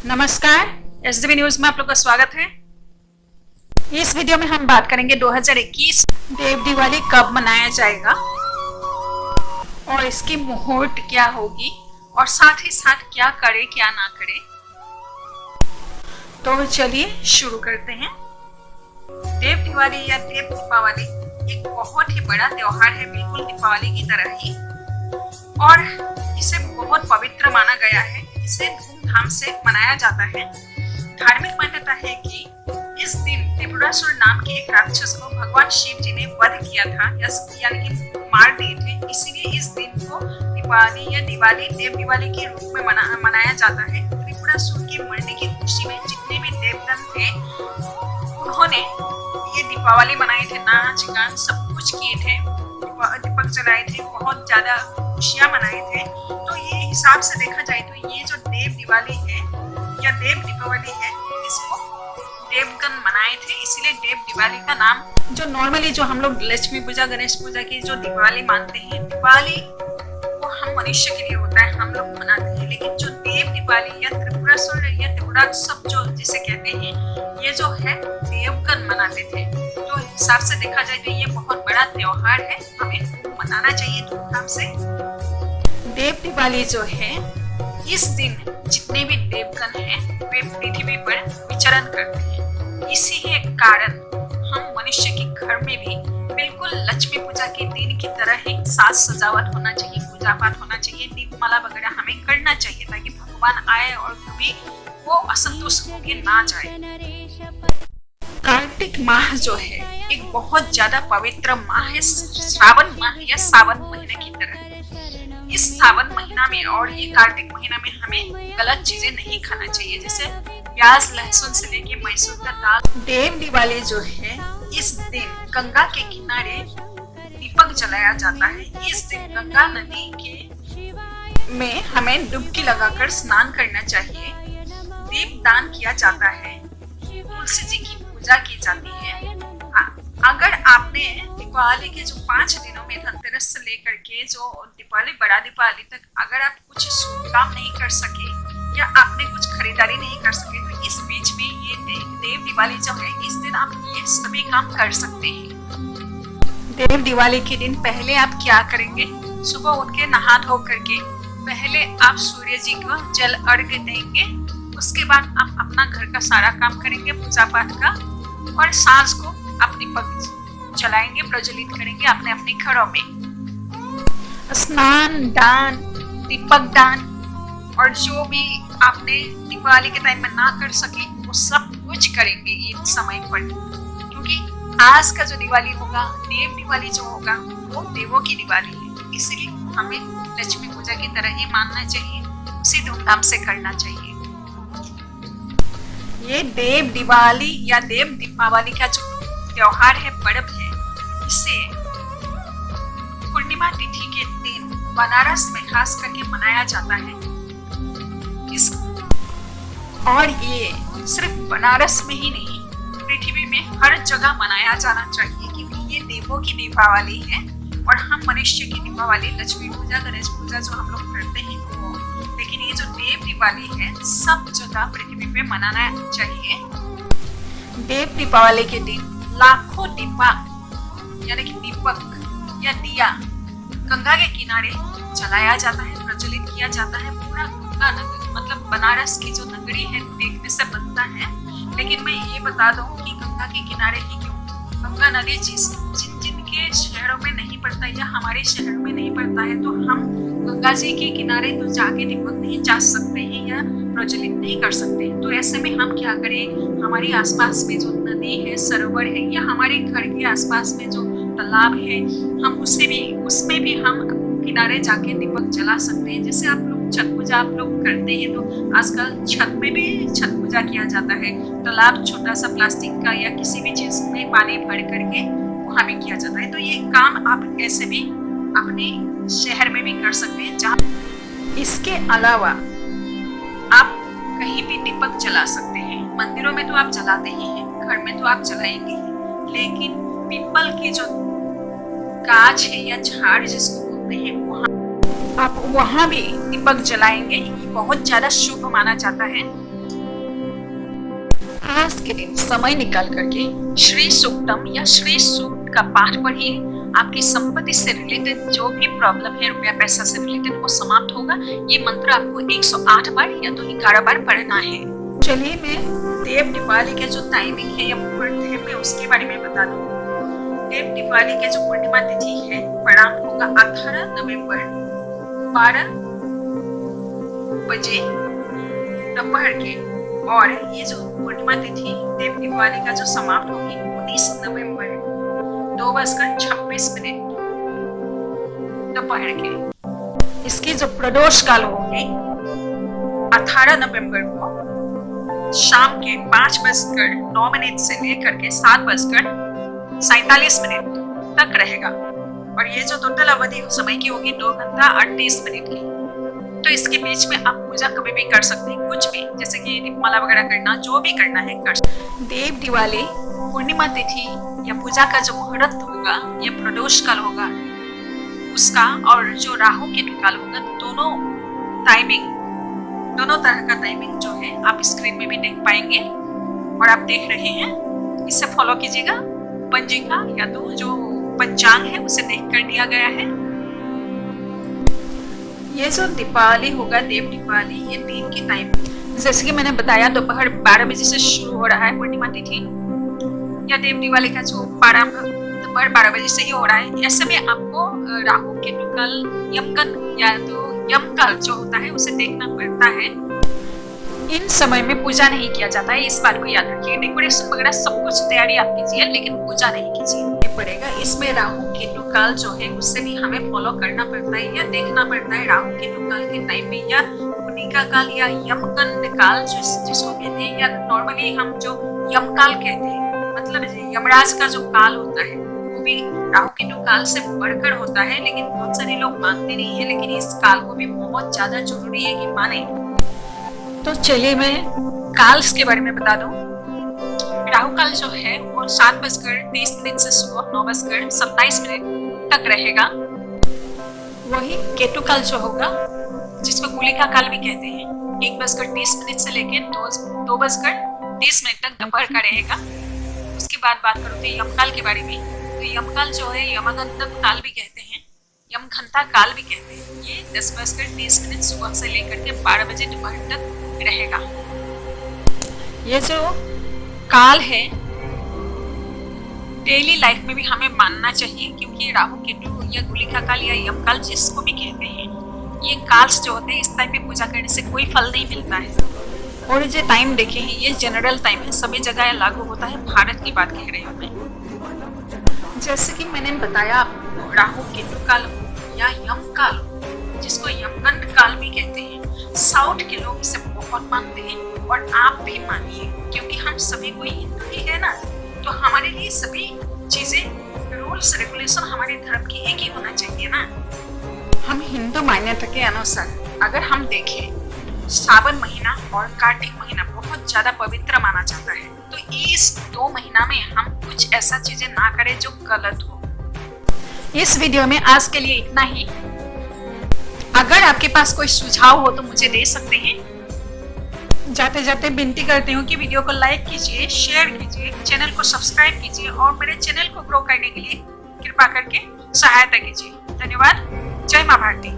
नमस्कार, SDB news में आप लोग का स्वागत है। इस वीडियो में हम बात करेंगे 2021 देव दिवाली कब मनाया जाएगा और इसकी मुहूर्त क्या होगी और साथ ही साथ क्या करे क्या ना करे। तो चलिए शुरू करते हैं। देव दिवाली या देव दीपावली एक बहुत ही बड़ा त्योहार है, बिल्कुल दीपावली की तरह ही, और इसे बहुत पवित्र माना गया है। इसे धूमधाम से मनाया जाता है। धार्मिक मान्यता है कि इस दिन त्रिपुरासुर नाम के एक राक्षस को भगवान शिव जी ने वध किया था, यानी कि मार दिए थे। इसीलिए इस दिन को दीपावली या दिवाली देव दिवाली के रूप में मनाया जाता है। त्रिपुरासुर के मरने की खुशी में जितने भी देवगण थे उन्होंने ये दीपावली मनाए थे, नाच गान सब कुछ किए थे, दीपक जलाए थे, बहुत ज्यादा खुशियां मनाए थे। तो ये हिसाब से देखा जाए तो ये जो देव दिवाली है या देव दीपावली है, इसको देवगण मनाए थे, इसीलिए देव दिवाली का नाम। जो नॉर्मली जो हम लोग लक्ष्मी पूजा गणेश पूजा की जो दिवाली मानते हैं, दिवाली वो हम मनुष्य के लिए होता है, हम लोग मनाते हैं। लेकिन जो देव दिवाली या त्रिपुरासुर या त्रिपुरात्सव जो जिसे कहते हैं, ये जो है देवगण मनाते थे। तो हिसाब से देखा जाए तो ये बहुत बड़ा त्योहार है, हमें मनाना चाहिए धूमधाम से। देव दिवाली जो है, इस दिन जितने भी देवगण हैं वे पृथ्वी पर विचरण करते हैं। इसी है कारण हम मनुष्य के घर में भी बिल्कुल लक्ष्मी पूजा के दिन की तरह ही साज सजावट होना चाहिए, पूजा पाठ होना चाहिए, दीपमाला वगैरह हमें करना चाहिए ताकि भगवान आए और कभी वो असंतुष्ट होकर ना जाए। कार्तिक माह जो है एक बहुत ज्यादा पवित्र माह है, श्रावण माह या सावन महीने की तरह। इस सावन महीना में और ये कार्तिक महीना में हमें गलत चीजें नहीं खाना चाहिए, जैसे प्याज लहसुन से लेके मैसूर का दाल। देव दिवाली जो है, इस दिन गंगा के किनारे दीपक जलाया जाता है। इस दिन गंगा नदी के में हमें डुबकी लगाकर स्नान करना चाहिए, दीप दान किया जाता है, तुलसी जी की पूजा की जाती है। अगर आपने दीपावली के जो 5 दिनों में धनतेरस से लेकर के जो दीपावली बड़ा दीपावली तक अगर आप कुछ शुभ काम नहीं कर सके या आपने कुछ खरीदारी नहीं कर सके, तो इस बीच में ये देव दिवाली जो है, इस दिन आप ये सभी काम कर सकते हैं। देव दिवाली के दिन पहले आप क्या करेंगे? सुबह उठ के नहा धो करके पहले आप सूर्य जी को जल अर्घ्य देंगे। उसके बाद आप अपना घर का सारा काम करेंगे पूजा पाठ का, और सांझ को आप दीपक जलाएंगे, प्रज्वलित करेंगे अपने अपने घरों में। स्नान दान, दीपक दान और जो भी आपने दीपावली के टाइम में ना कर सके वो सब कुछ करेंगे ये समय पर, क्योंकि आज का जो दिवाली होगा, देव दिवाली जो होगा, वो देवों की दिवाली है। इसलिए हमें लक्ष्मी पूजा की तरह ही मानना चाहिए, उसी धूमधाम से करना चाहिए। ये देव दिवाली या देव दीपावली का जो त्योहार है, पर्व है, इसे पूर्णिमा तिथि के दिन बनारस में खास करके मनाया जाता है। और ये सिर्फ बनारस में ही नहीं, पृथ्वी में हर जगह मनाया जाना चाहिए, क्योंकि ये देवों की दीपावली है और हम मनुष्य की दीपावली लक्ष्मी पूजा गणेश पूजा जो हम लोग करते हैं वो। लेकिन ये जो देव दिवाली है सब जगह पृथ्वी पे मनाना चाहिए। देव दीपावली के दिन लाखों दीपा यानी कि दीपक या दिया गंगा के किनारे जलाया जाता है, प्रज्वलित किया जाता है। पूरा गंगा नगर मतलब बनारस की जो नगरी है देखने से बनता है। लेकिन मैं ये बता दूं कि गंगा के किनारे ही क्यों, गंगा नदी जिन के शहरों में नहीं पड़ता या हमारे शहर में नहीं पड़ता है, तो हम गंगा जी के किनारे तो जाके दीपक नहीं जा सकते हैं या प्रज्वलित नहीं कर सकते हैं। तो ऐसे में हम क्या करें, हमारे आसपास में जो नदी है, सरोवर है, या हमारे घर के आसपास में जो तालाब है, हम उसमें भी हम किनारे जाके दीपक जला सकते हैं। जैसे आप लोग छठ पूजा आप लोग करते हैं, तो आजकल छत में भी छठ पूजा किया जाता है। तालाब छोटा सा प्लास्टिक का या किसी भी चीज में पानी भर करके वहां भी किया जाता है। तो ये काम आप ऐसे भी अपने शहर में भी कर सकते हैं। जहाँ इसके अलावा आप कहीं भी दीपक जला सकते हैं। मंदिरों में तो आप जलाते ही हैं, घर में तो आप जलाएंगे ही, लेकिन पीपल की जो गाछ है या झाड़ जिसको बोलते हैं, आप वहां भी दीपक जलाएंगे। ये बहुत ज्यादा शुभ माना जाता है। आज के दिन समय निकाल करके श्री सूक्तम या श्री सूक्त का पाठ पढ़िए। आपकी संपत्ति से रिलेटेड जो भी प्रॉब्लम है, रुपया पैसा से रिलेटेड, वो समाप्त होगा। ये मंत्र आपको 108 बार या तो 11 बार पढ़ना है। चलिए मैं देव दीपावली के जो टाइमिंग है या मुहूर्त है, मैं उसके बारे में बता दूं। देव दीपावली के जो पूर्णिमा तिथि है, परिणाम होगा 18 नवंबर 12 बजे दोपहर के। और ये जो पूर्णिमा तिथि देव दीपावली का जो समाप्त होगी 19 नवंबर 2:26 दोपहर के। इसकी जो प्रदोष काल होंगे 18 नवंबर को शाम के 5:09 से लेकर के 7:47 तक रहेगा। और ये जो टोटल अवधि समय की होगी 2 घंटा 38 मिनट की। तो इसके बीच में आप पूजा कभी भी कर सकते हैं, कुछ भी, जैसे कि दीपमाला वगैरह करना, जो भी करना है कर सकते। देव दिवाली पूर्णिमा तिथि या पूजा का जो मुहूर्त होगा या प्रदोष काल होगा उसका, और जो राहु केतु काल होगा, दोनों तरह का टाइमिंग जो है आप स्क्रीन में भी देख पाएंगे और आप देख रहे हैं। इसे फॉलो कीजिएगा। पंजिका या तो जो पंचांग है उसे देख कर दिया गया है। ये जो दीपावली होगा, देव दीपावली, ये दिन की टाइम, जैसे कि मैंने बताया, दोपहर 12 बजे से शुरू हो रहा है पूर्णिमा तिथि या देव दिवाली का जो प्रारंभ दोपहर 12 बजे से ही हो रहा है। ऐसे में आपको राहु केतु काल, यमगन या तो यम काल जो होता है उसे देखना पड़ता है। इन समय में पूजा नहीं किया जाता है, इस बात को याद रखिए। डेकोरेशन वगैरह सब कुछ तैयारी आप कीजिए, लेकिन पूजा नहीं कीजिए पड़ेगा। इसमें राहु केतु काल जो है उससे भी हमें फॉलो करना पड़ता है या देखना पड़ता है। राहु केतु काल के टाइम में या पुनिका काल या यमगंड काल जिसको कहते हैं, या नॉर्मली हम जो यम काल कहते हैं, मतलब यमराज का जो काल होता है वो भी राहु केतु काल से बढ़कर होता है। लेकिन बहुत सारे लोग मानते नहीं है, लेकिन इस काल को भी बहुत ज्यादा जरूरी है कि माने। तो चलिए मैं काल्स के बारे में बता दूं। राहु काल जो है वो 7:30 से सुबह 9:27 तक रहेगा। वही केतु काल जो होगा, जिसको गुलिका काल भी कहते हैं, 1:30 से लेकर 2:30 तक दोपहर का रहेगा। उसके बाद बात करूँ तो यमकाल के बारे में, तो यमकाल जो है यमगंधक काल भी कहते हैं, यमघंटा काल भी कहते हैं। ये 10:30 सुबह से लेकर के 12 बजे दोपहर तक रहेगा। ये जो काल है डेली लाइफ में भी हमें मानना चाहिए, क्योंकि राहु केतु या गुलिका काल या यमकाल जिसको भी कहते हैं, ये काल्स जो होते हैं इस टाइम पे पूजा करने से कोई फल नहीं मिलता है। और जो टाइम देखे हैं ये जनरल टाइम है, सभी जगह लागू होता है। भारत की बात कह रहे हैं मैं, जैसे कि मैंने बताया राहु केतु काल या यम काल, जिसको यमगंड काल भी कहते हैं। साउथ के लोग इसे बहुत मानते हैं और आप भी मानिए, क्योंकि हम सभी कोई हिंदू ही है ना, तो हमारे लिए सभी चीजें, रूल्स रेगुलेशन हमारे धर्म की एक ही होना चाहिए ना। हम हिंदू मान्यता के अनुसार अगर हम देखें, सावन महीना और कार्तिक महीना बहुत ज्यादा पवित्र माना जाता है। तो इस 2 महीना में हम कुछ ऐसा चीजें ना करें जो गलत हो। इस वीडियो में आज के लिए इतना ही। अगर आपके पास कोई सुझाव हो तो मुझे दे सकते हैं। जाते जाते विनती करती हूँ कि वीडियो को लाइक कीजिए, शेयर कीजिए, चैनल को सब्सक्राइब कीजिए और मेरे चैनल को ग्रो करने के लिए कृपा करके सहायता कीजिए। धन्यवाद। जय मां भारती।